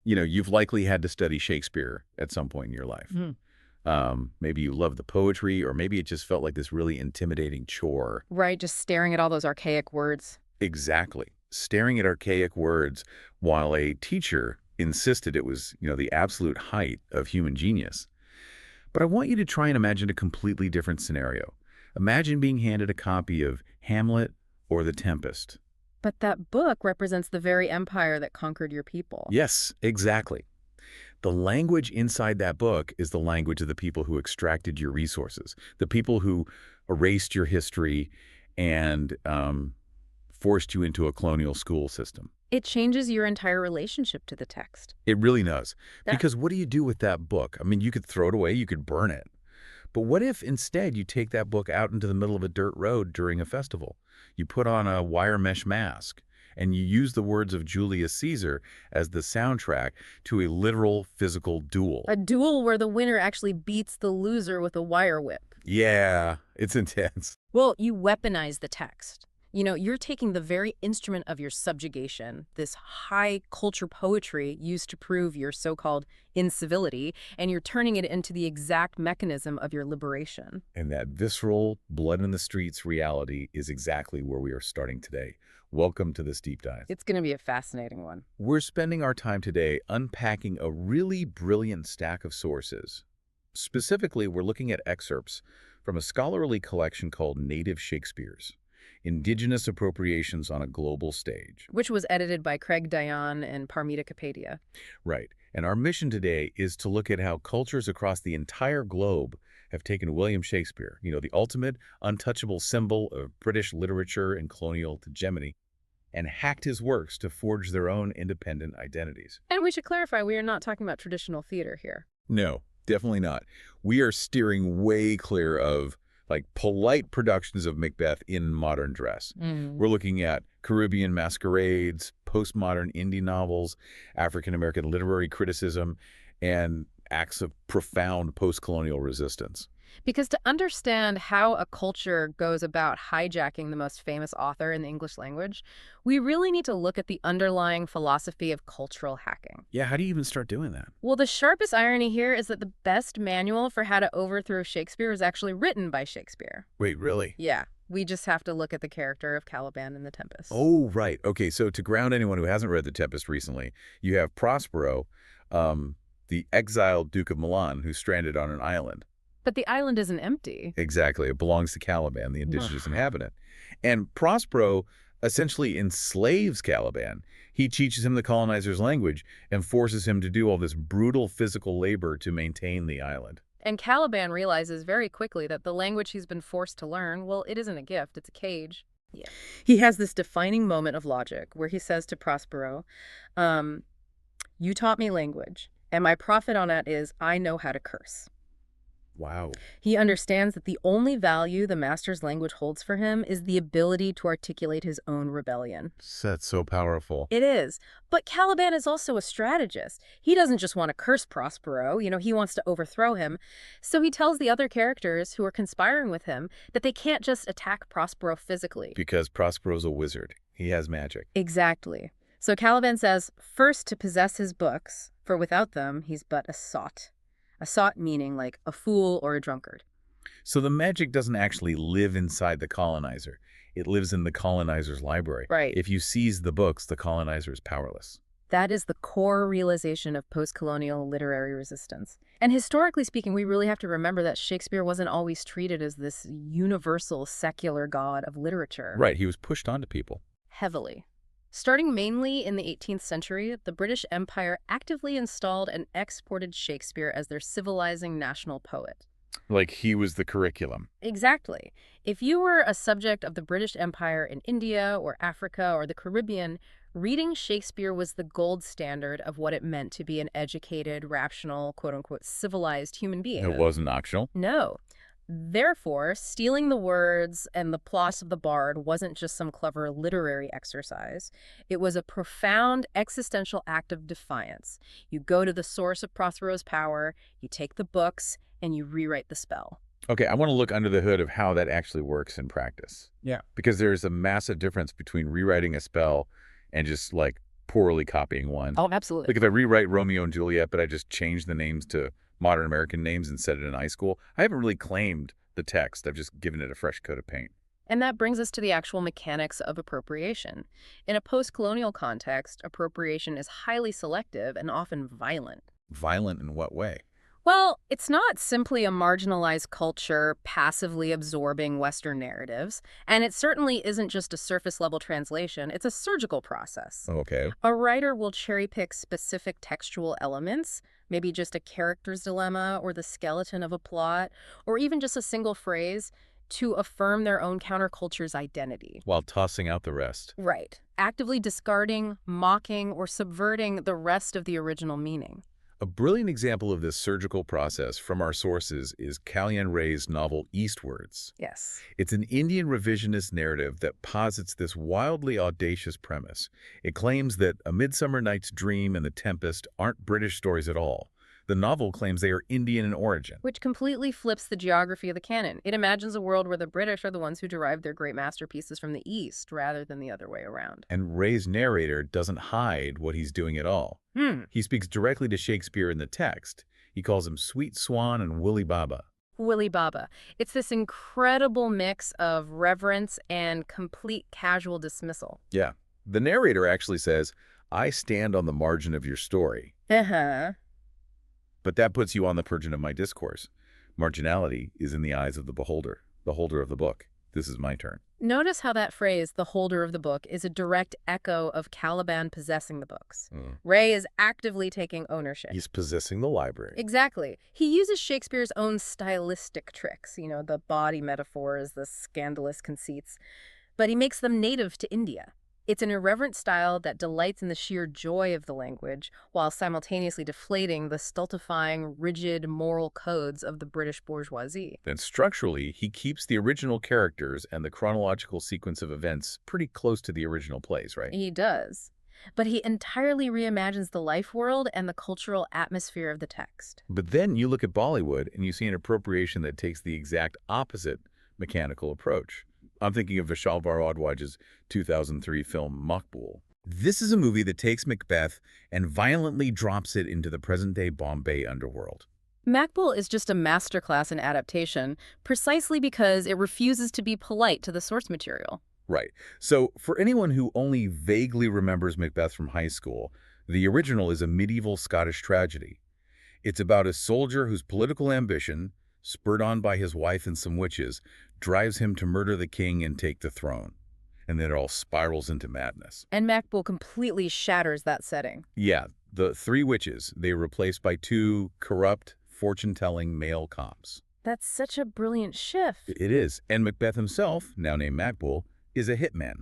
You've likely had to study Shakespeare at some point in your life. Maybe you love the poetry, or maybe it just felt like this really intimidating chore. Right, just staring at all those archaic words. Exactly. Staring at archaic words while a teacher insisted it was, the absolute height of human genius. But I want you to try and imagine a completely different scenario. Imagine being handed a copy of Hamlet or The Tempest. But that book represents the very empire that conquered your people. Yes, exactly. The language inside that book is the language of the people who extracted your resources, the people who erased your history and forced you into a colonial school system. It changes your entire relationship to the text. It really does. That- Because what do you do with that book? I mean, you could throw it away, you could burn it. But what if instead you take that book out into the middle of a dirt road during a festival? You put on a wire mesh mask, and you use the words of Julius Caesar as the soundtrack to a literal physical duel. A duel where the winner actually beats the loser with a wire whip. Yeah, it's intense. Well, you weaponize the text. You're taking the very instrument of your subjugation, this high culture poetry used to prove your so-called incivility, and you're turning it into the exact mechanism of your liberation. And that visceral, blood in the streets reality is exactly where we are starting today. Welcome to this deep dive. It's going to be a fascinating one. We're spending our time today unpacking a really brilliant stack of sources. Specifically, we're looking at excerpts from a scholarly collection called Native Shakespeare's, Indigenous Appropriations on a Global Stage. Which was edited by Craig Dayan and Parmita Kapadia. Right. And our mission today is to look at how cultures across the entire globe have taken William Shakespeare, the ultimate untouchable symbol of British literature and colonial hegemony, and hacked his works to forge their own independent identities. And we should clarify, we are not talking about traditional theater here. No, definitely not. We are steering way clear of polite productions of Macbeth in modern dress. We're looking at Caribbean masquerades, postmodern indie novels, African-American literary criticism, and acts of profound post-colonial resistance. Because to understand how a culture goes about hijacking the most famous author in the English language, we really need to look at the underlying philosophy of cultural hacking. Yeah, how do you even start doing that? Well, the sharpest irony here is that the best manual for how to overthrow Shakespeare was actually written by Shakespeare. Wait, really? Yeah, we just have to look at the character of Caliban in The Tempest. Oh, right. Okay, so to ground anyone who hasn't read The Tempest recently, you have Prospero, the exiled Duke of Milan, who's stranded on an island. But the island isn't empty. Exactly. It belongs to Caliban, the indigenous inhabitant. And Prospero essentially enslaves Caliban. He teaches him the colonizer's language and forces him to do all this brutal physical labor to maintain the island. And Caliban realizes very quickly that the language he's been forced to learn, well, it isn't a gift, it's a cage. Yeah. He has this defining moment of logic where he says to Prospero, you taught me language, and my profit on it is I know how to curse. Wow. He understands that the only value the master's language holds for him is the ability to articulate his own rebellion. That's so powerful. It is. But Caliban is also a strategist. He doesn't just want to curse Prospero, he wants to overthrow him. So he tells the other characters who are conspiring with him that they can't just attack Prospero physically. Because Prospero's a wizard. He has magic. Exactly. So Caliban says, first to possess his books, for without them he's but a sot. A sot meaning like a fool or a drunkard. So the magic doesn't actually live inside the colonizer. It lives in the colonizer's library. Right. If you seize the books, the colonizer is powerless. That is the core realization of post-colonial literary resistance. And historically speaking, we really have to remember that Shakespeare wasn't always treated as this universal secular god of literature. Right, he was pushed onto people. Heavily. Starting mainly in the 18th century, the British Empire actively installed and exported Shakespeare as their civilizing national poet. Like he was the curriculum. Exactly. If you were a subject of the British Empire in India or Africa or the Caribbean, reading Shakespeare was the gold standard of what it meant to be an educated, rational, quote-unquote, civilized human being. It wasn't optional. No. Therefore, stealing the words and the plots of the bard wasn't just some clever literary exercise. It was a profound existential act of defiance. You go to the source of Prospero's power, you take the books, and you rewrite the spell. Okay, I want to look under the hood of how that actually works in practice. Yeah. Because there's a massive difference between rewriting a spell and just poorly copying one. Oh, absolutely. Like if I rewrite Romeo and Juliet, but I just change the names to modern American names and set it in high school, I haven't really claimed the text. I've just given it a fresh coat of paint. And that brings us to the actual mechanics of appropriation. In a post-colonial context, appropriation is highly selective and often violent. Violent in what way? Well, it's not simply a marginalized culture passively absorbing Western narratives, and it certainly isn't just a surface-level translation. It's a surgical process. Okay. A writer will cherry-pick specific textual elements, maybe just a character's dilemma or the skeleton of a plot, or even just a single phrase, to affirm their own counterculture's identity. While tossing out the rest. Right. Actively discarding, mocking, or subverting the rest of the original meaning. A brilliant example of this surgical process from our sources is Kalyan Ray's novel Eastwards. Yes. It's an Indian revisionist narrative that posits this wildly audacious premise. It claims that A Midsummer Night's Dream and The Tempest aren't British stories at all. The novel claims they are Indian in origin. Which completely flips the geography of the canon. It imagines a world where the British are the ones who derived their great masterpieces from the East, rather than the other way around. And Ray's narrator doesn't hide what he's doing at all. He speaks directly to Shakespeare in the text. He calls him Sweet Swan and Willy Baba. Willy Baba. It's this incredible mix of reverence and complete casual dismissal. Yeah. The narrator actually says, I stand on the margin of your story. Uh-huh. But that puts you on the margin of my discourse. Marginality is in the eyes of the holder of the book. This is my turn. Notice how that phrase, the holder of the book, is a direct echo of Caliban possessing the books. Ray is actively taking ownership. He's possessing the library. Exactly. He uses Shakespeare's own stylistic tricks, the body metaphors, the scandalous conceits, but he makes them native to India. It's an irreverent style that delights in the sheer joy of the language, while simultaneously deflating the stultifying, rigid moral codes of the British bourgeoisie. Then structurally, he keeps the original characters and the chronological sequence of events pretty close to the original plays, right? He does. But he entirely reimagines the life world and the cultural atmosphere of the text. But then you look at Bollywood and you see an appropriation that takes the exact opposite mechanical approach. I'm thinking of Vishal Bhardwaj's 2003 film Makbul. This is a movie that takes Macbeth and violently drops it into the present-day Bombay underworld. Macbeth is just a masterclass in adaptation, precisely because it refuses to be polite to the source material. Right. So for anyone who only vaguely remembers Macbeth from high school, the original is a medieval Scottish tragedy. It's about a soldier whose political ambition, spurred on by his wife and some witches, drives him to murder the king and take the throne. And then it all spirals into madness. And Macbeth completely shatters that setting. Yeah, the three witches, they are replaced by two corrupt, fortune-telling male comps. That's such a brilliant shift. It is. And Macbeth himself, now named Macbeth, is a hitman.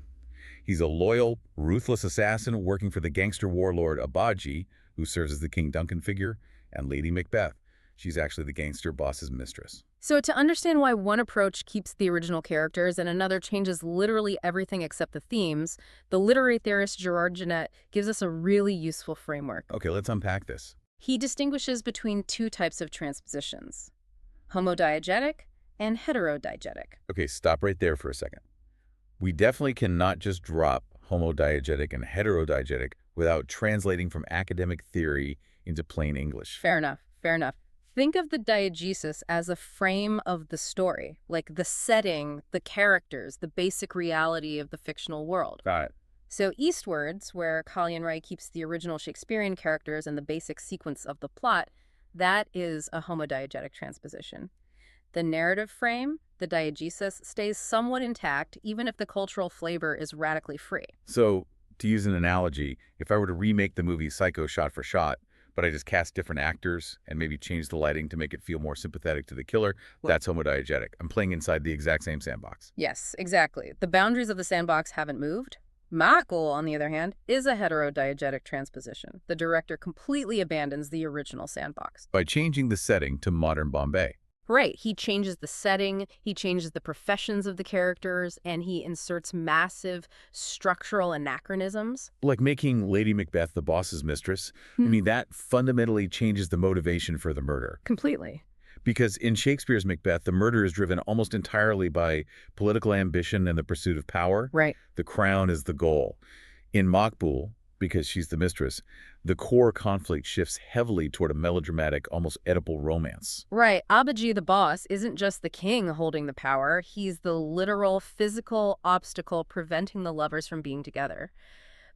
He's a loyal, ruthless assassin working for the gangster warlord Abaji, who serves as the King Duncan figure, and Lady Macbeth. She's actually the gangster boss's mistress. So to understand why one approach keeps the original characters and another changes literally everything except the themes, the literary theorist Gerard Genette gives us a really useful framework. Okay, let's unpack this. He distinguishes between two types of transpositions, homodiegetic and heterodiegetic. Okay, stop right there for a second. We definitely cannot just drop homodiegetic and heterodiegetic without translating from academic theory into plain English. Fair enough, fair enough. Think of the diegesis as a frame of the story, like the setting, the characters, the basic reality of the fictional world. Got it. So Eastwards, where Kalyan Ray keeps the original Shakespearean characters and the basic sequence of the plot, that is a homodiegetic transposition. The narrative frame, the diegesis, stays somewhat intact, even if the cultural flavor is radically free. So, to use an analogy, if I were to remake the movie Psycho shot for shot, but I just cast different actors and maybe change the lighting to make it feel more sympathetic to the killer, that's homodiegetic. I'm playing inside the exact same sandbox. Yes, exactly. The boundaries of the sandbox haven't moved. Makbeth, on the other hand, is a heterodiegetic transposition. The director completely abandons the original sandbox. By changing the setting to modern Bombay. Right. He changes the setting, he changes the professions of the characters, and he inserts massive structural anachronisms. Like making Lady Macbeth the boss's mistress. I mean, that fundamentally changes the motivation for the murder. Completely. Because in Shakespeare's Macbeth, the murder is driven almost entirely by political ambition and the pursuit of power. Right. The crown is the goal. In Makbul, because she's the mistress, the core conflict shifts heavily toward a melodramatic, almost Oedipal romance. Right. Abaji, the boss, isn't just the king holding the power. He's the literal physical obstacle preventing the lovers from being together.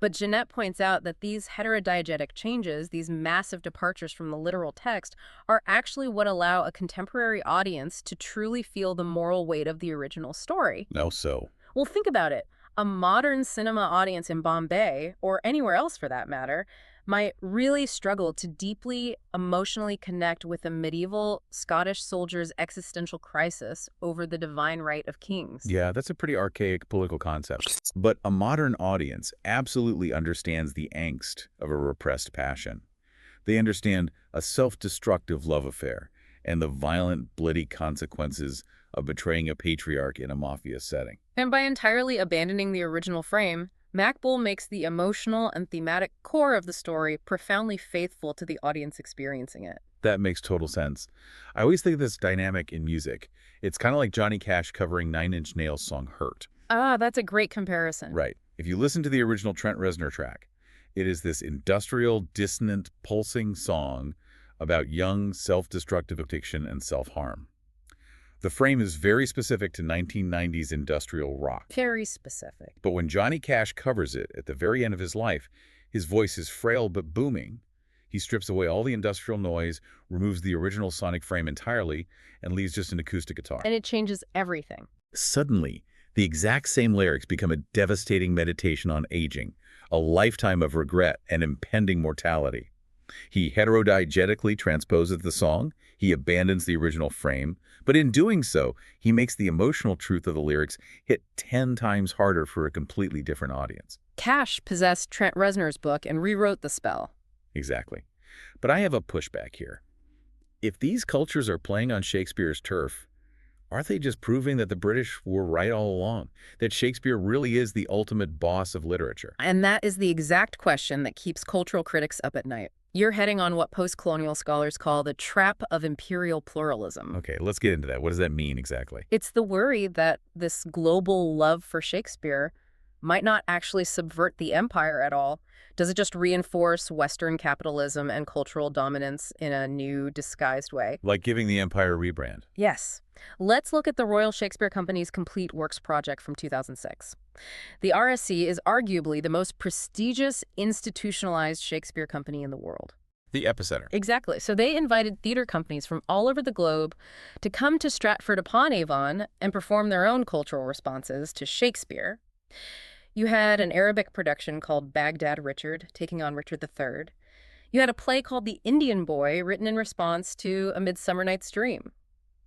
But Jeanette points out that these heterodiegetic changes, these massive departures from the literal text, are actually what allow a contemporary audience to truly feel the moral weight of the original story. No, so. Well, think about it. A modern cinema audience in Bombay, or anywhere else for that matter, might really struggle to deeply emotionally connect with a medieval Scottish soldier's existential crisis over the divine right of kings. Yeah, that's a pretty archaic political concept. But a modern audience absolutely understands the angst of a repressed passion. They understand a self-destructive love affair and the violent, bloody consequences of betraying a patriarch in a mafia setting. And by entirely abandoning the original frame, Macbeth makes the emotional and thematic core of the story profoundly faithful to the audience experiencing it. That makes total sense. I always think of this dynamic in music. It's kind of like Johnny Cash covering Nine Inch Nails' song Hurt. Ah, that's a great comparison. Right. If you listen to the original Trent Reznor track, it is this industrial, dissonant, pulsing song about young, self-destructive addiction and self-harm. The frame is very specific to 1990s industrial rock. Very specific. But when Johnny Cash covers it at the very end of his life, his voice is frail but booming. He strips away all the industrial noise, removes the original sonic frame entirely, and leaves just an acoustic guitar. And it changes everything. Suddenly, the exact same lyrics become a devastating meditation on aging, a lifetime of regret and impending mortality. He heterodiegetically transposes the song, he abandons the original frame, but in doing so, he makes the emotional truth of the lyrics hit 10 times harder for a completely different audience. Cash possessed Trent Reznor's book and rewrote the spell. Exactly. But I have a pushback here. If these cultures are playing on Shakespeare's turf, aren't they just proving that the British were right all along? That Shakespeare really is the ultimate boss of literature? And that is the exact question that keeps cultural critics up at night. You're heading on what post-colonial scholars call the trap of imperial pluralism. Okay, let's get into that. What does that mean exactly? It's the worry that this global love for Shakespeare might not actually subvert the empire at all. Does it just reinforce Western capitalism and cultural dominance in a new, disguised way? Like giving the empire a rebrand. Yes. Let's look at the Royal Shakespeare Company's Complete Works project from 2006. The RSC is arguably the most prestigious institutionalized Shakespeare company in the world. The epicenter. Exactly. So they invited theater companies from all over the globe to come to Stratford-upon-Avon and perform their own cultural responses to Shakespeare. You had an Arabic production called Baghdad Richard, taking on Richard III. You had a play called The Indian Boy, written in response to A Midsummer Night's Dream.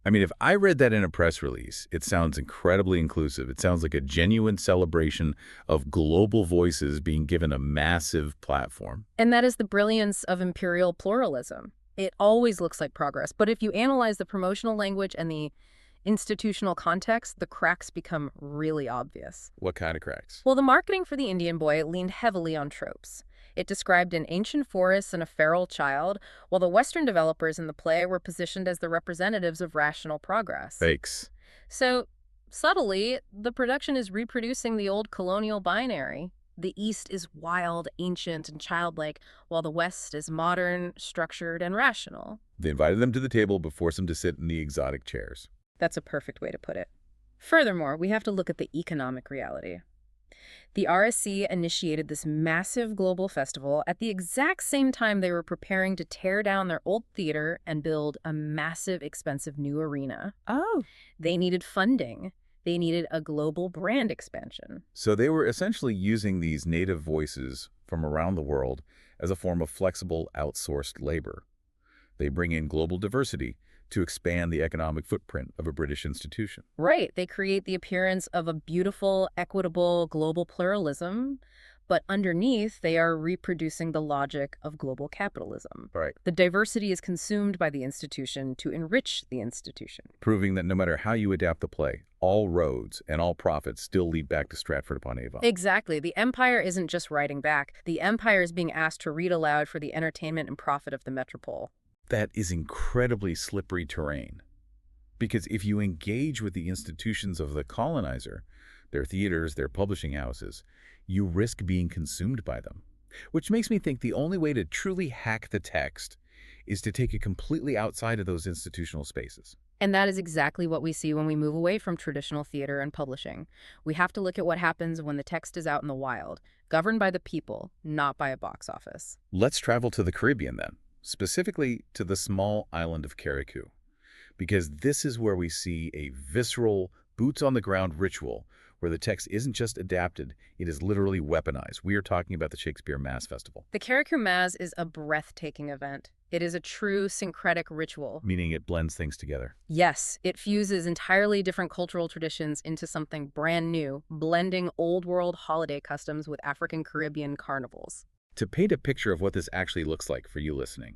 I mean, if I read that in a press release, it sounds incredibly inclusive. It sounds like a genuine celebration of global voices being given a massive platform. And that is the brilliance of imperial pluralism. It always looks like progress, but if you analyze the promotional language and the institutional context, the cracks become really obvious. What kind of cracks? Well, the marketing for The Indian Boy leaned heavily on tropes. It described an ancient forest and a feral child, while the Western developers in the play were positioned as the representatives of rational progress. Fakes. So, subtly, the production is reproducing the old colonial binary. The East is wild, ancient, and childlike, while the West is modern, structured, and rational. They invited them to the table but forced them to sit in the exotic chairs. That's a perfect way to put it. Furthermore, we have to look at the economic reality. The RSC initiated this massive global festival at the exact same time they were preparing to tear down their old theater and build a massive, expensive new arena. Oh. They needed funding. They needed a global brand expansion. So they were essentially using these native voices from around the world as a form of flexible, outsourced labor. They bring in global diversity to expand the economic footprint of a British institution. Right. They create the appearance of a beautiful, equitable global pluralism, but underneath they are reproducing the logic of global capitalism. Right. The diversity is consumed by the institution to enrich the institution. Proving that no matter how you adapt the play, all roads and all profits still lead back to Stratford-upon-Avon. Exactly. The empire isn't just writing back. The empire is being asked to read aloud for the entertainment and profit of the metropole. That is incredibly slippery terrain. Because if you engage with the institutions of the colonizer, their theaters, their publishing houses, you risk being consumed by them. Which makes me think the only way to truly hack the text is to take it completely outside of those institutional spaces. And that is exactly what we see when we move away from traditional theater and publishing. We have to look at what happens when the text is out in the wild, governed by the people, not by a box office. Let's travel to the Caribbean then, specifically to the small island of Carriacou, because this is where we see a visceral, boots-on-the-ground ritual where the text isn't just adapted, it is literally weaponized. We are talking about the Shakespeare Mass Festival. The Carriacou Mass is a breathtaking event. It is a true syncretic ritual. Meaning it blends things together. Yes, it fuses entirely different cultural traditions into something brand new, blending old-world holiday customs with African Caribbean carnivals. To paint a picture of what this actually looks like for you listening,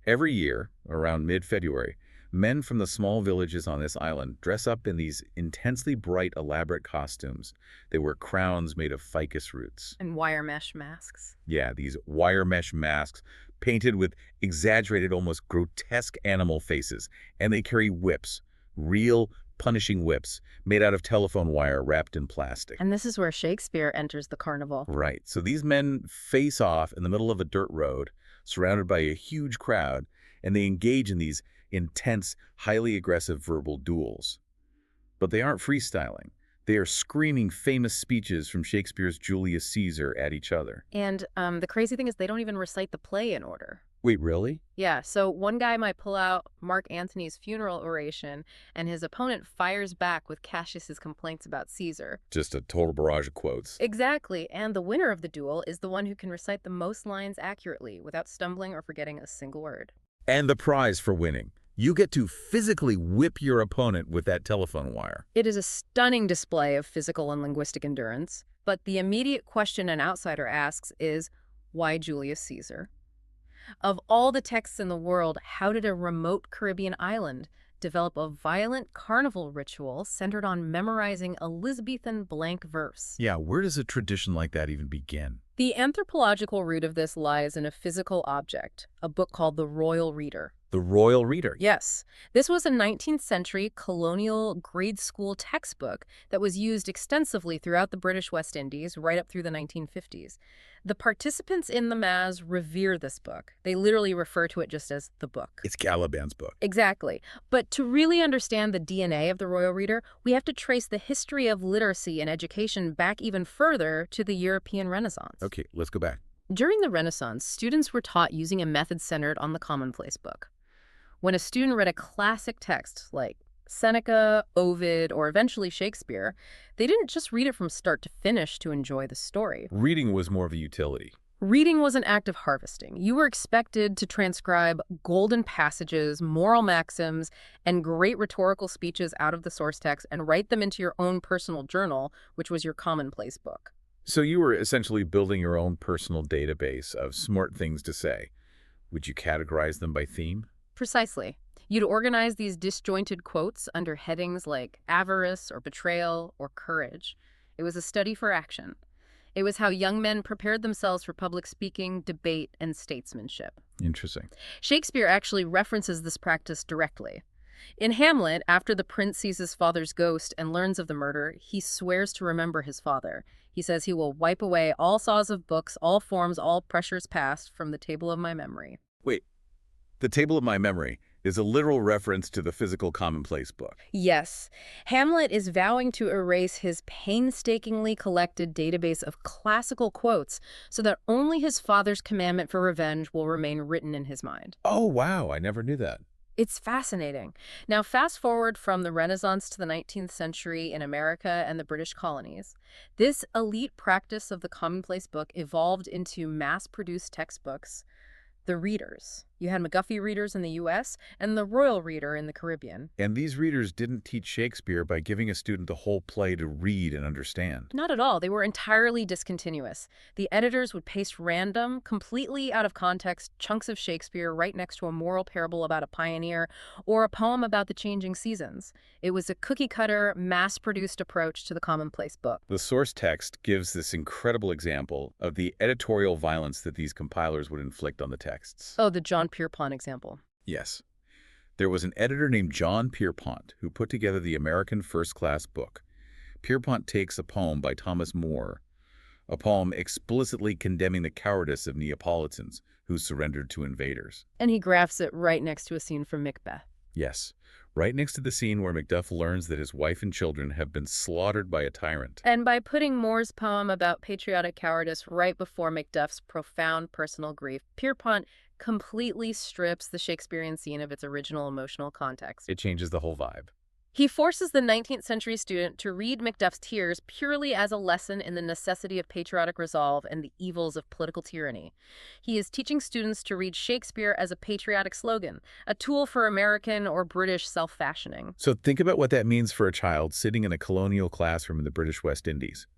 every year, around mid-February, men from the small villages on this island dress up in these intensely bright, elaborate costumes. They wear crowns made of ficus roots. And wire mesh masks. Yeah, these wire mesh masks painted with exaggerated, almost grotesque animal faces. And they carry whips, real punishing whips, made out of telephone wire wrapped in plastic. And this is where Shakespeare enters the carnival. Right. So these men face off in the middle of a dirt road, surrounded by a huge crowd, and they engage in these intense, highly aggressive verbal duels. But they aren't freestyling. They are screaming famous speeches from Shakespeare's Julius Caesar at each other. And the crazy thing is they don't even recite the play in order. Wait, really? Yeah, so one guy might pull out Mark Antony's funeral oration, and his opponent fires back with Cassius's complaints about Caesar. Just a total barrage of quotes. Exactly, and the winner of the duel is the one who can recite the most lines accurately without stumbling or forgetting a single word. And the prize for winning. You get to physically whip your opponent with that telephone wire. It is a stunning display of physical and linguistic endurance, but the immediate question an outsider asks is, why Julius Caesar? Of all the texts in the world, how did a remote Caribbean island develop a violent carnival ritual centered on memorizing Elizabethan blank verse? Yeah, where does a tradition like that even begin? The anthropological root of this lies in a physical object, a book called The Royal Reader. The Royal Reader? Yes. This was a 19th century colonial grade school textbook that was used extensively throughout the British West Indies right up through the 1950s. The participants in the Mass revere this book. They literally refer to it just as the book. It's Caliban's book. Exactly. But to really understand the DNA of the Royal Reader, we have to trace the history of literacy and education back even further to the European Renaissance. Okay, let's go back. During the Renaissance, students were taught using a method centered on the commonplace book. When a student read a classic text like Seneca, Ovid, or eventually Shakespeare, they didn't just read it from start to finish to enjoy the story. Reading was more of a utility. Reading was an act of harvesting. You were expected to transcribe golden passages, moral maxims, and great rhetorical speeches out of the source text and write them into your own personal journal, which was your commonplace book. So you were essentially building your own personal database of smart things to say. Would you categorize them by theme? Precisely. You'd organize these disjointed quotes under headings like avarice or betrayal or courage. It was a study for action. It was how young men prepared themselves for public speaking, debate, and statesmanship. Interesting. Shakespeare actually references this practice directly. In Hamlet, after the prince sees his father's ghost and learns of the murder, he swears to remember his father. He says he will wipe away all saws of books, all forms, all pressures past from the table of my memory. Wait, the table of my memory is a literal reference to the physical commonplace book. Yes. Hamlet is vowing to erase his painstakingly collected database of classical quotes so that only his father's commandment for revenge will remain written in his mind. Oh, wow. I never knew that. It's fascinating. Now, fast forward from the Renaissance to the 19th century in America and the British colonies. This elite practice of the commonplace book evolved into mass-produced textbooks, the readers. You had McGuffey readers in the U.S. and the Royal Reader in the Caribbean. And these readers didn't teach Shakespeare by giving a student the whole play to read and understand. Not at all. They were entirely discontinuous. The editors would paste random, completely out of context chunks of Shakespeare right next to a moral parable about a pioneer or a poem about the changing seasons. It was a cookie-cutter, mass-produced approach to the commonplace book. The source text gives this incredible example of the editorial violence that these compilers would inflict on the texts. Oh, the John Pierpont example. Yes. There was an editor named John Pierpont who put together the American First Class book. Pierpont takes a poem by Thomas Moore, a poem explicitly condemning the cowardice of Neapolitans who surrendered to invaders. And he grafts it right next to a scene from Macbeth. Yes, right next to the scene where Macduff learns that his wife and children have been slaughtered by a tyrant. And by putting Moore's poem about patriotic cowardice right before Macduff's profound personal grief, Pierpont completely strips the Shakespearean scene of its original emotional context. It changes the whole vibe. He forces the 19th century student to read Macduff's tears purely as a lesson in the necessity of patriotic resolve and the evils of political tyranny. He is teaching students to read Shakespeare as a patriotic slogan, a tool for American or British self-fashioning. So think about what that means for a child sitting in a colonial classroom in the British West Indies.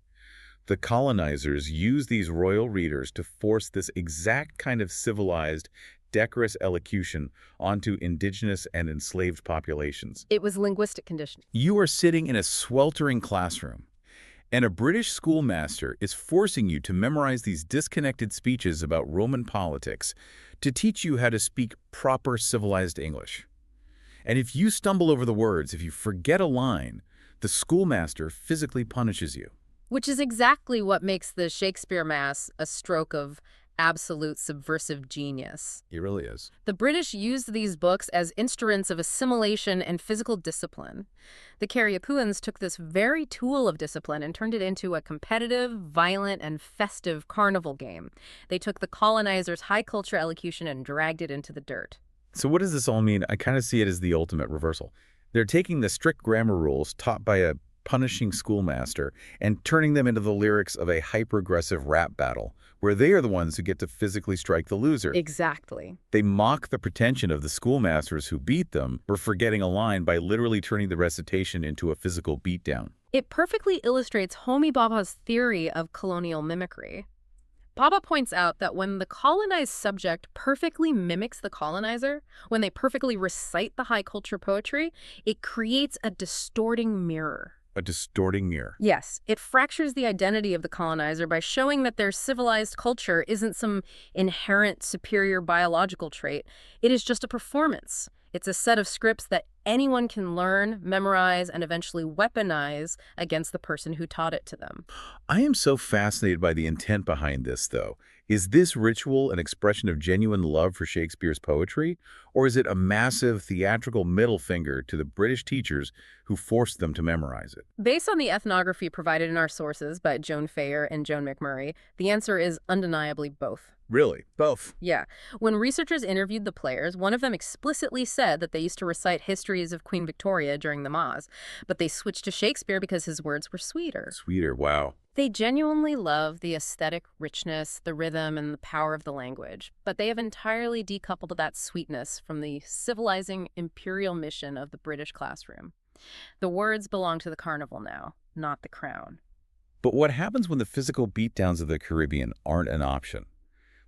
The colonizers used these royal readers to force this exact kind of civilized, decorous elocution onto indigenous and enslaved populations. It was linguistic conditioning. You are sitting in a sweltering classroom, and a British schoolmaster is forcing you to memorize these disconnected speeches about Roman politics to teach you how to speak proper civilized English. And if you stumble over the words, if you forget a line, the schoolmaster physically punishes you. Which is exactly what makes the Shakespeare Mass a stroke of absolute subversive genius. It really is. The British used these books as instruments of assimilation and physical discipline. The Carriapuans took this very tool of discipline and turned it into a competitive, violent, and festive carnival game. They took the colonizers' high culture elocution and dragged it into the dirt. So what does this all mean? I kind of see it as the ultimate reversal. They're taking the strict grammar rules taught by a punishing schoolmaster and turning them into the lyrics of a hyper-aggressive rap battle, where they are the ones who get to physically strike the loser. Exactly. They mock the pretension of the schoolmasters who beat them for forgetting a line by literally turning the recitation into a physical beatdown. It perfectly illustrates Homi Bhabha's theory of colonial mimicry. Bhabha points out that when the colonized subject perfectly mimics the colonizer, when they perfectly recite the high culture poetry, it creates a distorting mirror. A distorting mirror. Yes, it fractures the identity of the colonizer by showing that their civilized culture isn't some inherent superior biological trait. It is just a performance. It's a set of scripts that anyone can learn, memorize, and eventually weaponize against the person who taught it to them. I am so fascinated by the intent behind this, though. Is this ritual an expression of genuine love for Shakespeare's poetry, or is it a massive theatrical middle finger to the British teachers who forced them to memorize it? Based on the ethnography provided in our sources by Joan Fayer and Joan McMurray, the answer is undeniably both. Really? Both? Yeah. When researchers interviewed the players, one of them explicitly said that they used to recite histories of Queen Victoria during the Mass, but they switched to Shakespeare because his words were sweeter. Sweeter, wow. They genuinely love the aesthetic richness, the rhythm, and the power of the language, but they have entirely decoupled that sweetness from the civilizing imperial mission of the British classroom. The words belong to the carnival now, not the crown. But what happens when the physical beatdowns of the Caribbean aren't an option?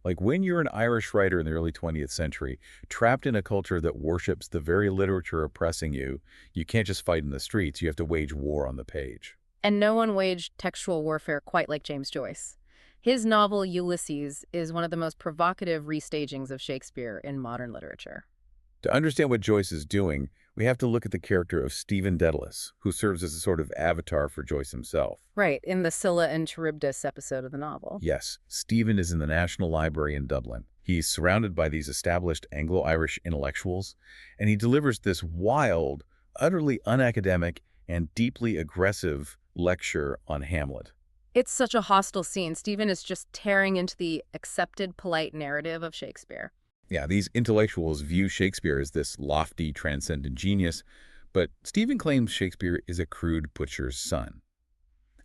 Like when you're an Irish writer in the early 20th century, trapped in a culture that worships the very literature oppressing you, you can't just fight in the streets, you have to wage war on the page. And no one waged textual warfare quite like James Joyce. His novel Ulysses is one of the most provocative restagings of Shakespeare in modern literature. To understand what Joyce is doing, we have to look at the character of Stephen Dedalus, who serves as a sort of avatar for Joyce himself. Right, in the Scylla and Charybdis episode of the novel. Yes, Stephen is in the National Library in Dublin. He's surrounded by these established Anglo-Irish intellectuals, and he delivers this wild, utterly unacademic, and deeply aggressive lecture on Hamlet. It's such a hostile scene. Stephen is just tearing into the accepted, polite narrative of Shakespeare. Yeah, these intellectuals view Shakespeare as this lofty, transcendent genius, but Stephen claims Shakespeare is a crude butcher's son.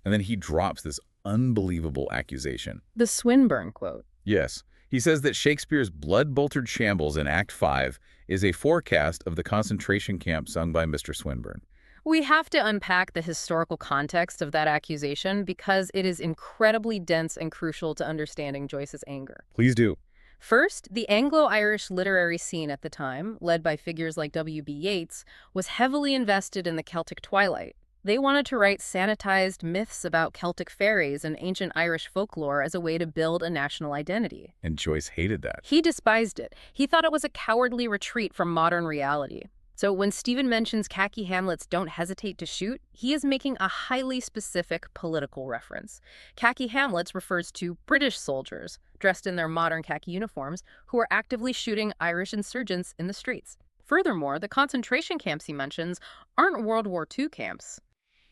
And then he drops this unbelievable accusation. The Swinburne quote. Yes, he says that Shakespeare's blood-boltered shambles in Act 5 is a forecast of the concentration camp sung by Mr. Swinburne. We have to unpack the historical context of that accusation because it is incredibly dense and crucial to understanding Joyce's anger. Please do. First, the Anglo-Irish literary scene at the time, led by figures like W.B. Yeats, was heavily invested in the Celtic twilight. They wanted to write sanitized myths about Celtic fairies and ancient Irish folklore as a way to build a national identity. And Joyce hated that. He despised it. He thought it was a cowardly retreat from modern reality. So when Stephen mentions khaki Hamlets don't hesitate to shoot, he is making a highly specific political reference. Khaki Hamlets refers to British soldiers, dressed in their modern khaki uniforms, who are actively shooting Irish insurgents in the streets. Furthermore, the concentration camps he mentions aren't World War II camps.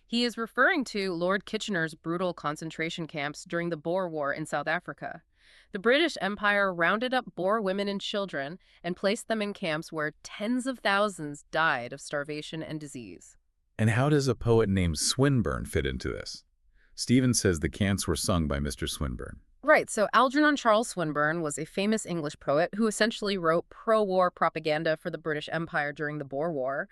He is referring to Lord Kitchener's brutal concentration camps during the Boer War in South Africa. The British Empire rounded up Boer women and children and placed them in camps where tens of thousands died of starvation and disease. And how does a poet named Swinburne fit into this? Stephen says the cants were sung by Mr. Swinburne. Right, so Algernon Charles Swinburne was a famous English poet who essentially wrote pro-war propaganda for the British Empire during the Boer War.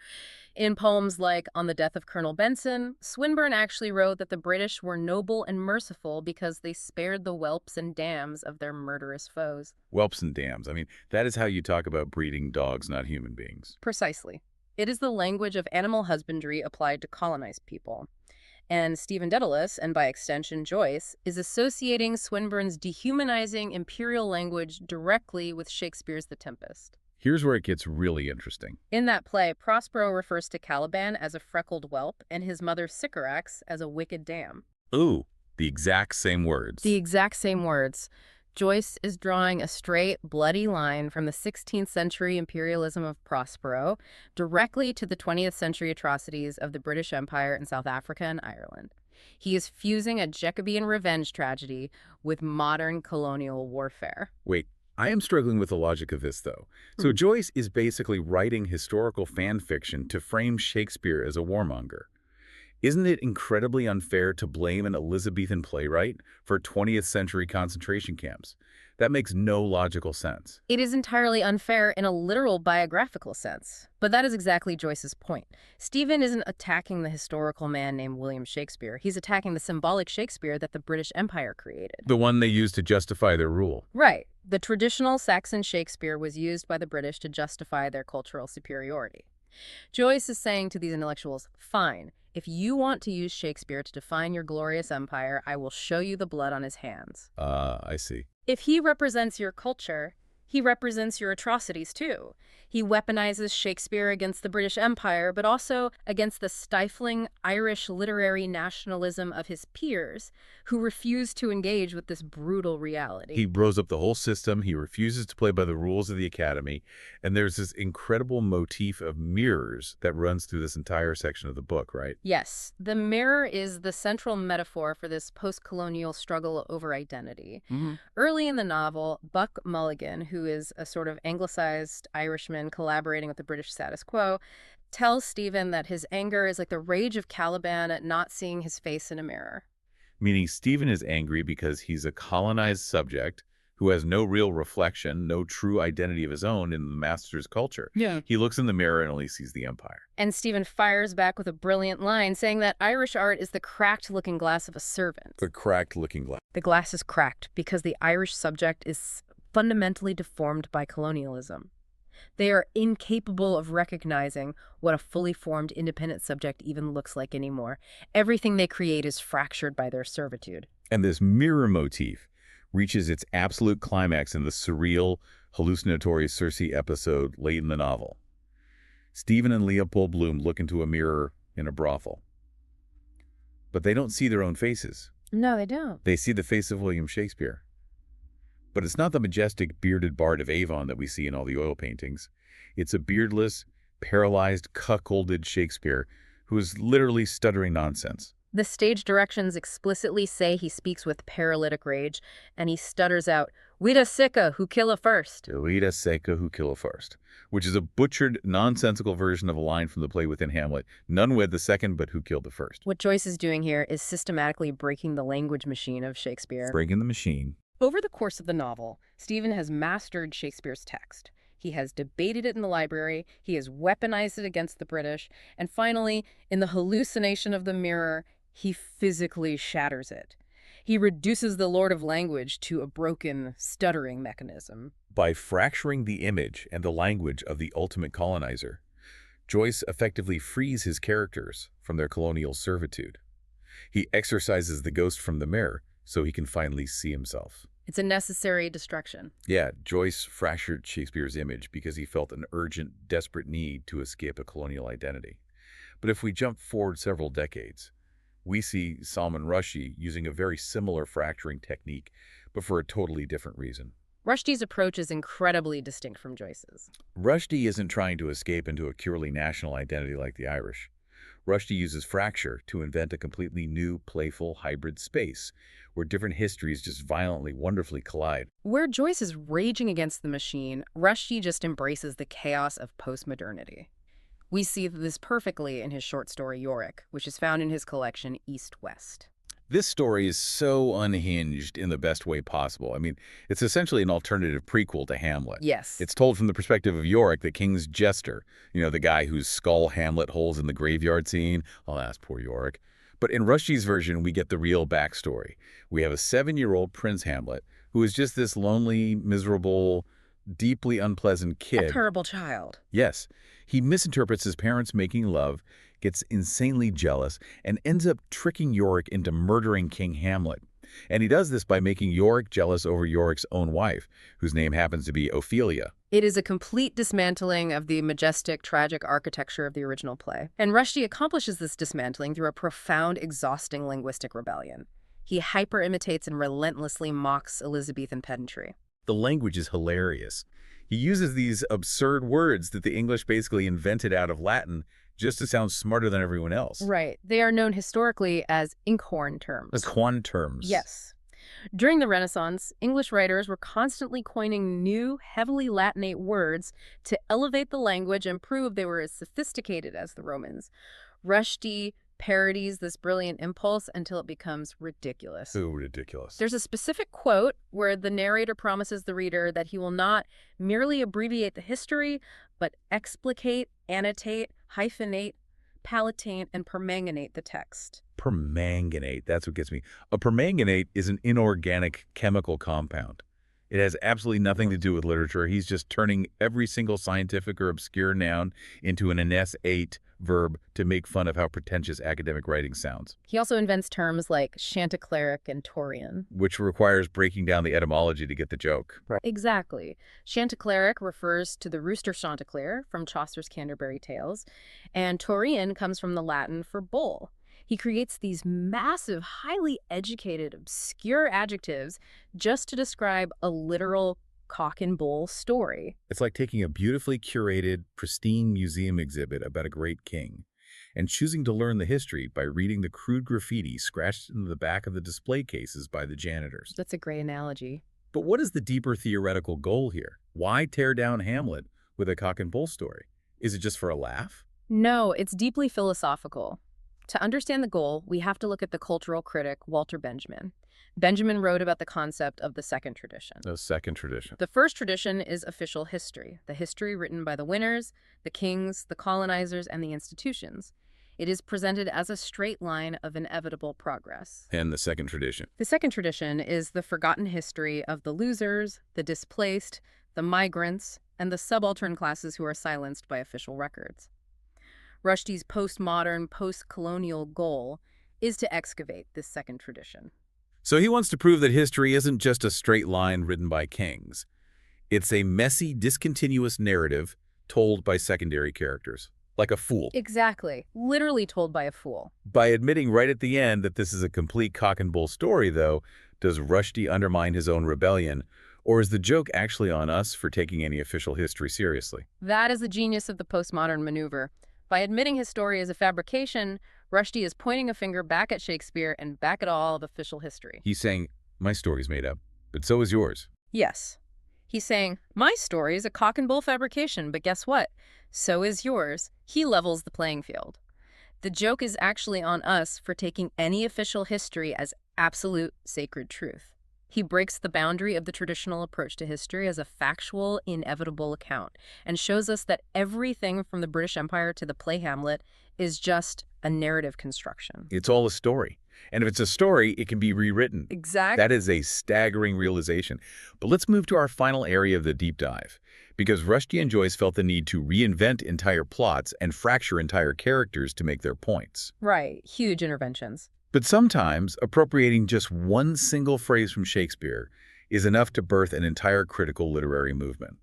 In poems like On the Death of Colonel Benson, Swinburne actually wrote that the British were noble and merciful because they spared the whelps and dams of their murderous foes. Whelps and dams. I mean, that is how you talk about breeding dogs, not human beings. Precisely. It is the language of animal husbandry applied to colonized people. And Stephen Dedalus, and by extension Joyce, is associating Swinburne's dehumanizing imperial language directly with Shakespeare's The Tempest. Here's where it gets really interesting. In that play, Prospero refers to Caliban as a freckled whelp and his mother Sycorax as a wicked dam. Ooh, the exact same words. The exact same words. Joyce is drawing a straight, bloody line from the 16th century imperialism of Prospero directly to the 20th century atrocities of the British Empire in South Africa and Ireland. He is fusing a Jacobean revenge tragedy with modern colonial warfare. Wait, I am struggling with the logic of this, though. So Joyce is basically writing historical fan fiction to frame Shakespeare as a warmonger. Isn't it incredibly unfair to blame an Elizabethan playwright for 20th century concentration camps? That makes no logical sense. It is entirely unfair in a literal biographical sense. But that is exactly Joyce's point. Stephen isn't attacking the historical man named William Shakespeare. He's attacking the symbolic Shakespeare that the British Empire created. The one they used to justify their rule. Right. The traditional Saxon Shakespeare was used by the British to justify their cultural superiority. Joyce is saying to these intellectuals, fine, if you want to use Shakespeare to define your glorious empire, I will show you the blood on his hands. I see. If he represents your culture, he represents your atrocities too. He weaponizes Shakespeare against the British Empire, but also against the stifling Irish literary nationalism of his peers, who refuse to engage with this brutal reality. He blows up the whole system. He refuses to play by the rules of the academy. And there's this incredible motif of mirrors that runs through this entire section of the book, right? Yes. The mirror is the central metaphor for this post-colonial struggle over identity. Early in the novel, Buck Mulligan, who is a sort of anglicized Irishman collaborating with the British status quo, tells Stephen that his anger is like the rage of Caliban at not seeing his face in a mirror. Meaning Stephen is angry because he's a colonized subject who has no real reflection, no true identity of his own in the master's culture. Yeah. He looks in the mirror and only sees the empire. And Stephen fires back with a brilliant line saying that Irish art is the cracked-looking glass of a servant. The cracked-looking glass. The glass is cracked because the Irish subject is fundamentally deformed by colonialism. They are incapable of recognizing what a fully formed independent subject even looks like anymore. Everything they create is fractured by their servitude. And this mirror motif reaches its absolute climax in the surreal, hallucinatory Circe episode late in the novel. Stephen and Leopold Bloom look into a mirror in a brothel. But they don't see their own faces. No, they don't. They see the face of William Shakespeare. But it's not the majestic bearded bard of Avon that we see in all the oil paintings. It's a beardless, paralyzed, cuckolded Shakespeare who is literally stuttering nonsense. The stage directions explicitly say he speaks with paralytic rage, and he stutters out, "Vita seca, who killa first." Vita seca, who killa first, which is a butchered, nonsensical version of a line from the play within Hamlet. None wed the second, but who killed the first. What Joyce is doing here is systematically breaking the language machine of Shakespeare. Breaking the machine. Over the course of the novel, Stephen has mastered Shakespeare's text. He has debated it in the library, he has weaponized it against the British, and finally, in the hallucination of the mirror, he physically shatters it. He reduces the Lord of Language to a broken, stuttering mechanism. By fracturing the image and the language of the ultimate colonizer, Joyce effectively frees his characters from their colonial servitude. He exorcises the ghost from the mirror so he can finally see himself. It's a necessary destruction. Yeah, Joyce fractured Shakespeare's image because he felt an urgent, desperate need to escape a colonial identity. But if we jump forward several decades, we see Salman Rushdie using a very similar fracturing technique, but for a totally different reason. Rushdie's approach is incredibly distinct from Joyce's. Rushdie isn't trying to escape into a purely national identity like the Irish. Rushdie uses fracture to invent a completely new, playful, hybrid space where different histories just violently, wonderfully collide. Where Joyce is raging against the machine, Rushdie just embraces the chaos of postmodernity. We see this perfectly in his short story Yorick, which is found in his collection East-West. This story is so unhinged in the best way possible. I mean, it's essentially an alternative prequel to Hamlet. Yes. It's told from the perspective of Yorick, the king's jester, the guy whose skull Hamlet holds in the graveyard scene. Oh, that's poor Yorick. But in Rushdie's version, we get the real backstory. We have a 7-year-old Prince Hamlet who is just this lonely, miserable, deeply unpleasant kid. A terrible child. Yes. He misinterprets his parents making love, gets insanely jealous, and ends up tricking Yorick into murdering King Hamlet. And he does this by making Yorick jealous over Yorick's own wife, whose name happens to be Ophelia. It is a complete dismantling of the majestic, tragic architecture of the original play. And Rushdie accomplishes this dismantling through a profound, exhausting linguistic rebellion. He hyper-imitates and relentlessly mocks Elizabethan pedantry. The language is hilarious. He uses these absurd words that the English basically invented out of Latin just to sound smarter than everyone else. Right. They are known historically as inkhorn terms. Inkhorn terms. Yes. During the Renaissance, English writers were constantly coining new, heavily Latinate words to elevate the language and prove they were as sophisticated as the Romans. Rushdie parodies this brilliant impulse until it becomes ridiculous. So ridiculous. There's a specific quote where the narrator promises the reader that he will not merely abbreviate the history, but explicate, annotate, hyphenate, palatate, and permanganate the text. Permanganate, that's what gets me. A permanganate is an inorganic chemical compound. It has absolutely nothing to do with literature. He's just turning every single scientific or obscure noun into an S8 verb to make fun of how pretentious academic writing sounds. He also invents terms like chanticleeric and Taurian, which requires breaking down the etymology to get the joke. Right. Exactly. Chanticleeric refers to the rooster Chanticleer from Chaucer's Canterbury Tales, and Taurian comes from the Latin for bull. He creates these massive, highly educated, obscure adjectives just to describe a literal cock and bull story. It's like taking a beautifully curated, pristine museum exhibit about a great king and choosing to learn the history by reading the crude graffiti scratched into the back of the display cases by the janitors. That's a great analogy. But what is the deeper theoretical goal here? Why tear down Hamlet with a cock and bull story? Is it just for a laugh? No, it's deeply philosophical. To understand the goal, we have to look at the cultural critic Walter Benjamin. Benjamin wrote about the concept of the second tradition. The second tradition. The first tradition is official history, the history written by the winners, the kings, the colonizers, and the institutions. It is presented as a straight line of inevitable progress. And the second tradition. The second tradition is the forgotten history of the losers, the displaced, the migrants, and the subaltern classes who are silenced by official records. Rushdie's postmodern, post-colonial goal is to excavate this second tradition. So he wants to prove that history isn't just a straight line written by kings. It's a messy, discontinuous narrative told by secondary characters, like a fool. Exactly. Literally told by a fool. By admitting right at the end that this is a complete cock and bull story, though, does Rushdie undermine his own rebellion? Or is the joke actually on us for taking any official history seriously? That is the genius of the postmodern maneuver. By admitting his story is a fabrication, Rushdie is pointing a finger back at Shakespeare and back at all of official history. He's saying, my story's made up, but so is yours. Yes. He's saying, my story is a cock and bull fabrication, but guess what? So is yours. He levels the playing field. The joke is actually on us for taking any official history as absolute sacred truth. He breaks the boundary of the traditional approach to history as a factual, inevitable account and shows us that everything from the British Empire to the play Hamlet is just a narrative construction. It's all a story. And if it's a story, it can be rewritten. Exactly. That is a staggering realization. But let's move to our final area of the deep dive. Because Rushdie and Joyce felt the need to reinvent entire plots and fracture entire characters to make their points. Right. Huge interventions. But sometimes, appropriating just one single phrase from Shakespeare is enough to birth an entire critical literary movement.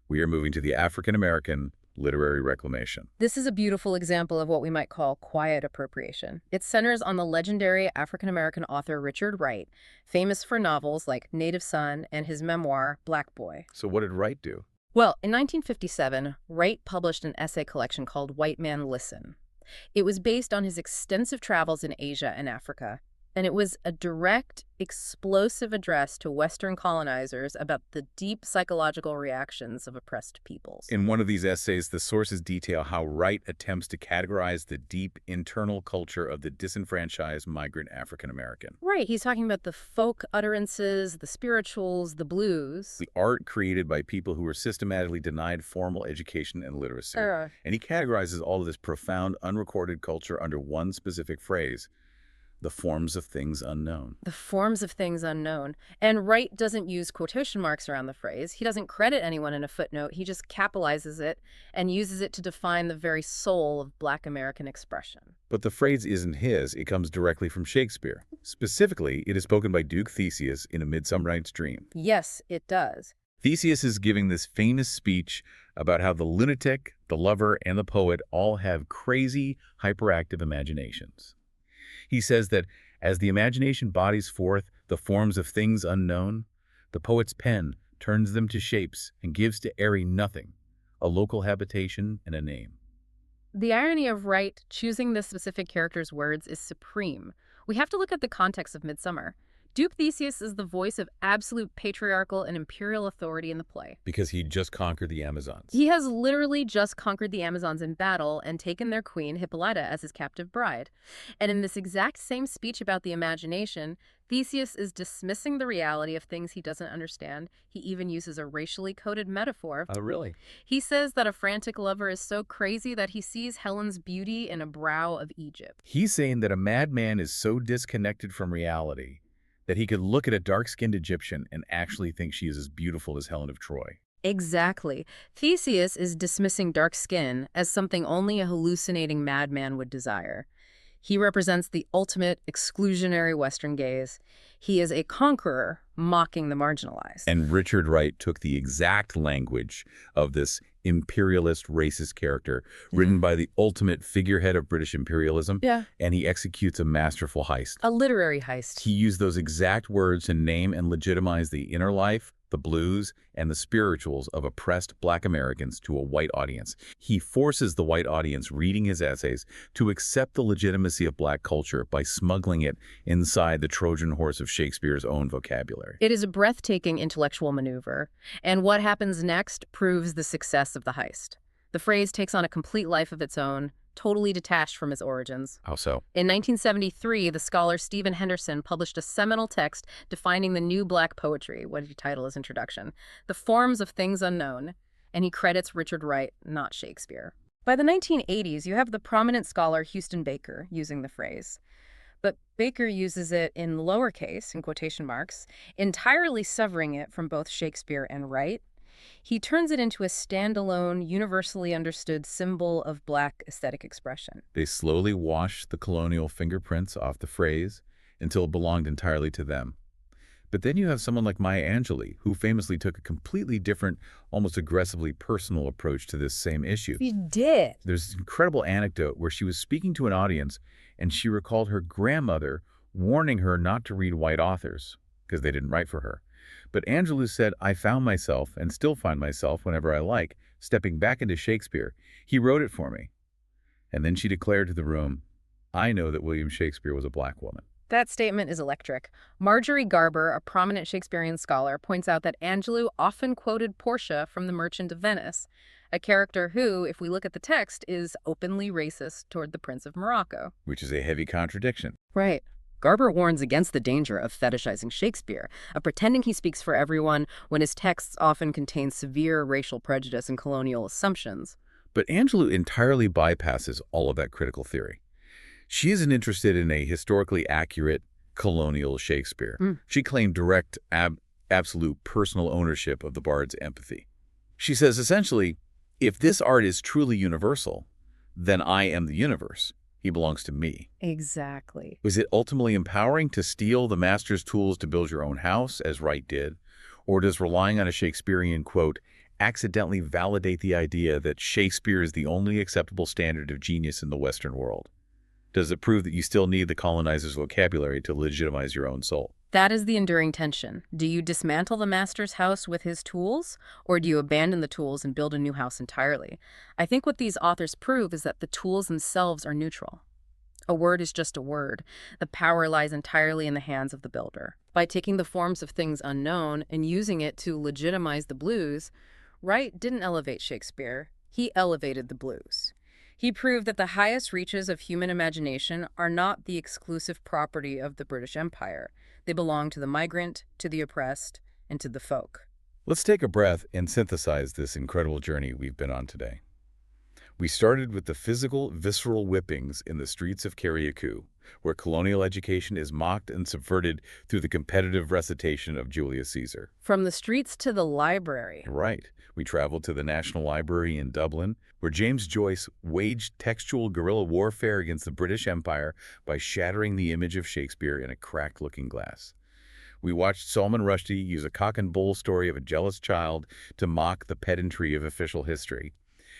We are moving to the African-American literary reclamation. This is a beautiful example of what we might call quiet appropriation. It centers on the legendary African-American author Richard Wright, famous for novels like Native Son and his memoir, Black Boy. So what did Wright do? Well, in 1957, Wright published an essay collection called White Man Listen. It was based on his extensive travels in Asia and Africa, and it was a direct, explosive address to Western colonizers about the deep psychological reactions of oppressed peoples. In one of these essays, the sources detail how Wright attempts to categorize the deep internal culture of the disenfranchised migrant African American. Right, he's talking about the folk utterances, the spirituals, the blues. The art created by people who were systematically denied formal education and literacy. And he categorizes all of this profound, unrecorded culture under one specific phrase: the forms of things unknown. The forms of things unknown. And Wright doesn't use quotation marks around the phrase. He doesn't credit anyone in a footnote. He just capitalizes it and uses it to define the very soul of Black American expression. But the phrase isn't his. It comes directly from Shakespeare. Specifically, it is spoken by Duke Theseus in A Midsummer Night's Dream. Yes, it does. Theseus is giving this famous speech about how the lunatic, the lover, and the poet all have crazy, hyperactive imaginations. He says that as the imagination bodies forth the forms of things unknown, the poet's pen turns them to shapes and gives to airy nothing a local habitation and a name. The irony of Wright choosing this specific character's words is supreme. We have to look at the context of Midsummer. Duke Theseus is the voice of absolute patriarchal and imperial authority in the play. Because he just conquered the Amazons. He has literally just conquered the Amazons in battle and taken their queen, Hippolyta, as his captive bride. And in this exact same speech about the imagination, Theseus is dismissing the reality of things he doesn't understand. He even uses a racially coded metaphor. Oh, really? He says that a frantic lover is so crazy that he sees Helen's beauty in a brow of Egypt. He's saying that a madman is so disconnected from reality that he could look at a dark-skinned Egyptian and actually think she is as beautiful as Helen of Troy. Exactly. Theseus is dismissing dark skin as something only a hallucinating madman would desire. He represents the ultimate exclusionary Western gaze. He is a conqueror mocking the marginalized. And Richard Wright took the exact language of this imperialist, racist character written by the ultimate figurehead of British imperialism, and he executes a masterful heist. A literary heist. He used those exact words to name and legitimize the inner life, the blues, and the spirituals of oppressed Black Americans to a white audience. He forces the white audience reading his essays to accept the legitimacy of Black culture by smuggling it inside the Trojan horse of Shakespeare's own vocabulary. It is a breathtaking intellectual maneuver, and what happens next proves the success of the heist. The phrase takes on a complete life of its own, totally detached from its origins. How so? In 1973, the scholar Stephen Henderson published a seminal text defining the new Black poetry, what he titled his introduction, The Forms of Things Unknown, and he credits Richard Wright, not Shakespeare. By the 1980s, you have the prominent scholar Houston Baker using the phrase. But Baker uses it in lowercase, in quotation marks, entirely severing it from both Shakespeare and Wright. He turns it into a standalone, universally understood symbol of Black aesthetic expression. They slowly washed the colonial fingerprints off the phrase until it belonged entirely to them. But then you have someone like Maya Angelou, who famously took a completely different, almost aggressively personal approach to this same issue. She did. There's this incredible anecdote where she was speaking to an audience and she recalled her grandmother warning her not to read white authors because they didn't write for her. But Angelou said, I found myself, and still find myself whenever I like, stepping back into Shakespeare. He wrote it for me. And then she declared to the room, I know that William Shakespeare was a Black woman. That statement is electric. Marjorie Garber, a prominent Shakespearean scholar, points out that Angelou often quoted Portia from The Merchant of Venice, a character who, if we look at the text, is openly racist toward the Prince of Morocco. Which is a heavy contradiction. Right. Garber warns against the danger of fetishizing Shakespeare, of pretending he speaks for everyone when his texts often contain severe racial prejudice and colonial assumptions. But Angelou entirely bypasses all of that critical theory. She isn't interested in a historically accurate colonial Shakespeare. She claimed direct, absolute personal ownership of the bard's empathy. She says, essentially, if this art is truly universal, then I am the universe. He belongs to me. Exactly. Was it ultimately empowering to steal the master's tools to build your own house, as Wright did, Or does relying on a Shakespearean quote accidentally validate the idea that Shakespeare is the only acceptable standard of genius in the Western world? Does it prove that you still need the colonizer's vocabulary to legitimize your own soul? That is the enduring tension. Do you dismantle the master's house with his tools, or do you abandon the tools and build a new house entirely? I think what these authors prove is that the tools themselves are neutral. A word is just a word. The power lies entirely in the hands of the builder. By taking the forms of things unknown and using it to legitimize the blues, Wright didn't elevate Shakespeare, he elevated the blues. He proved that the highest reaches of human imagination are not the exclusive property of the British Empire. They belong to the migrant, to the oppressed, and to the folk. Let's take a breath and synthesize this incredible journey we've been on today. We started with the physical, visceral whippings in the streets of Carriacou, where colonial education is mocked and subverted through the competitive recitation of Julius Caesar. From the streets to the library. Right. We traveled to the National Library in Dublin, where James Joyce waged textual guerrilla warfare against the British Empire by shattering the image of Shakespeare in a cracked looking glass. We watched Salman Rushdie use a cock and bull story of a jealous child to mock the pedantry of official history.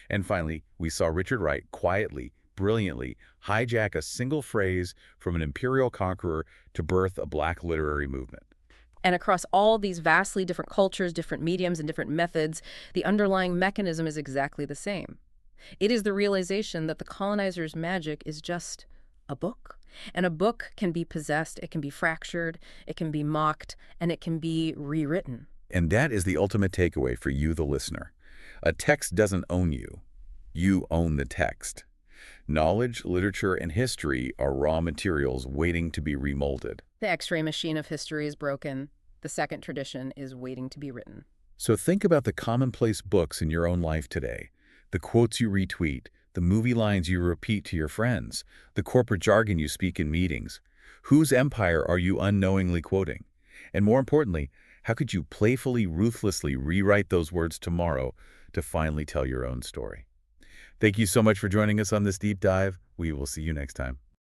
And finally, we saw Richard Wright quietly, brilliantly hijack a single phrase from an imperial conqueror to birth a Black literary movement. And across all these vastly different cultures, different mediums, and different methods, the underlying mechanism is exactly the same. It is the realization that the colonizer's magic is just a book. And a book can be possessed, it can be fractured, it can be mocked, and it can be rewritten. And that is the ultimate takeaway for you, the listener. A text doesn't own you. You own the text. Knowledge, literature, and history are raw materials waiting to be remolded. The X-ray machine of history is broken. The second tradition is waiting to be written. So think about the commonplace books in your own life today, the quotes you retweet, the movie lines you repeat to your friends, the corporate jargon you speak in meetings. Whose empire are you unknowingly quoting? And more importantly, how could you playfully, ruthlessly rewrite those words tomorrow to finally tell your own story? Thank you so much for joining us on this deep dive. We will see you next time.